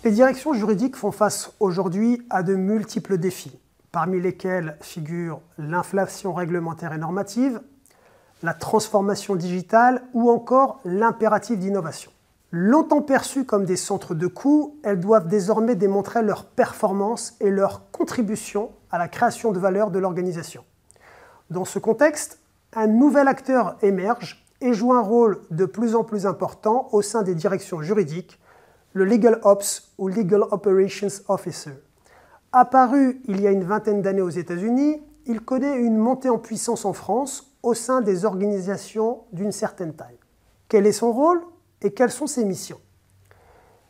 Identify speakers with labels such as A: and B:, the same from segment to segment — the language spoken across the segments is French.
A: Les directions juridiques font face aujourd'hui à de multiples défis, parmi lesquels figurent l'inflation réglementaire et normative, la transformation digitale ou encore l'impératif d'innovation. Longtemps perçues comme des centres de coûts, elles doivent désormais démontrer leur performance et leur contribution à la création de valeur de l'organisation. Dans ce contexte, un nouvel acteur émerge et joue un rôle de plus en plus important au sein des directions juridiques, le Legal Ops ou Legal Operations Officer. Apparu il y a une vingtaine d'années aux États-Unis, il connaît une montée en puissance en France au sein des organisations d'une certaine taille. Quel est son rôle et quelles sont ses missions?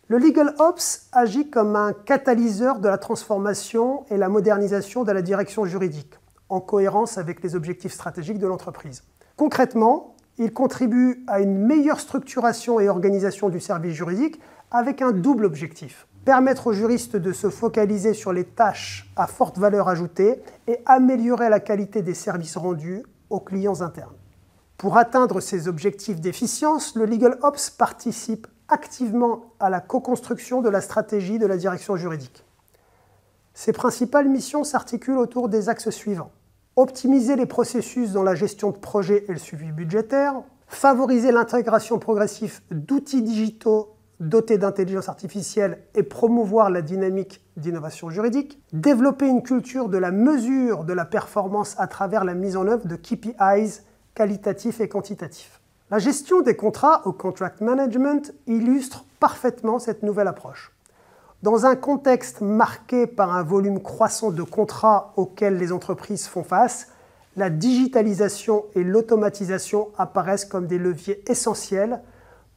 A: Le Legal Ops agit comme un catalyseur de la transformation et la modernisation de la direction juridique, en cohérence avec les objectifs stratégiques de l'entreprise. Concrètement, il contribue à une meilleure structuration et organisation du service juridique avec un double objectif: permettre aux juristes de se focaliser sur les tâches à forte valeur ajoutée et améliorer la qualité des services rendus aux clients internes. Pour atteindre ces objectifs d'efficience, le Legal Ops participe activement à la co-construction de la stratégie de la direction juridique. Ses principales missions s'articulent autour des axes suivants: optimiser les processus dans la gestion de projets et le suivi budgétaire, favoriser l'intégration progressive d'outils digitaux dotés d'intelligence artificielle et promouvoir la dynamique d'innovation juridique, développer une culture de la mesure de la performance à travers la mise en œuvre de KPIs qualitatifs et quantitatifs. La gestion des contrats au contract management illustre parfaitement cette nouvelle approche. Dans un contexte marqué par un volume croissant de contrats auxquels les entreprises font face, la digitalisation et l'automatisation apparaissent comme des leviers essentiels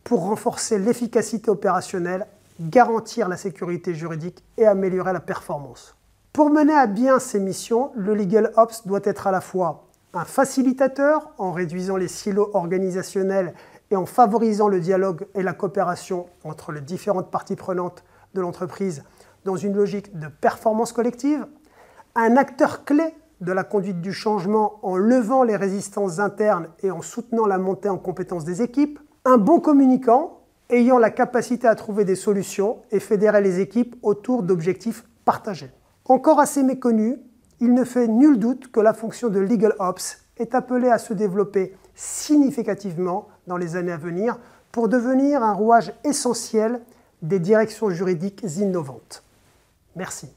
A: pour renforcer l'efficacité opérationnelle, garantir la sécurité juridique et améliorer la performance. Pour mener à bien ces missions, le Legal Ops doit être à la fois un facilitateur en réduisant les silos organisationnels et en favorisant le dialogue et la coopération entre les différentes parties prenantes de l'entreprise dans une logique de performance collective, un acteur clé de la conduite du changement en levant les résistances internes et en soutenant la montée en compétences des équipes, un bon communicant ayant la capacité à trouver des solutions et fédérer les équipes autour d'objectifs partagés. Encore assez méconnu, il ne fait nul doute que la fonction de Legal Ops est appelée à se développer significativement dans les années à venir pour devenir un rouage essentiel des directions juridiques innovantes. Merci.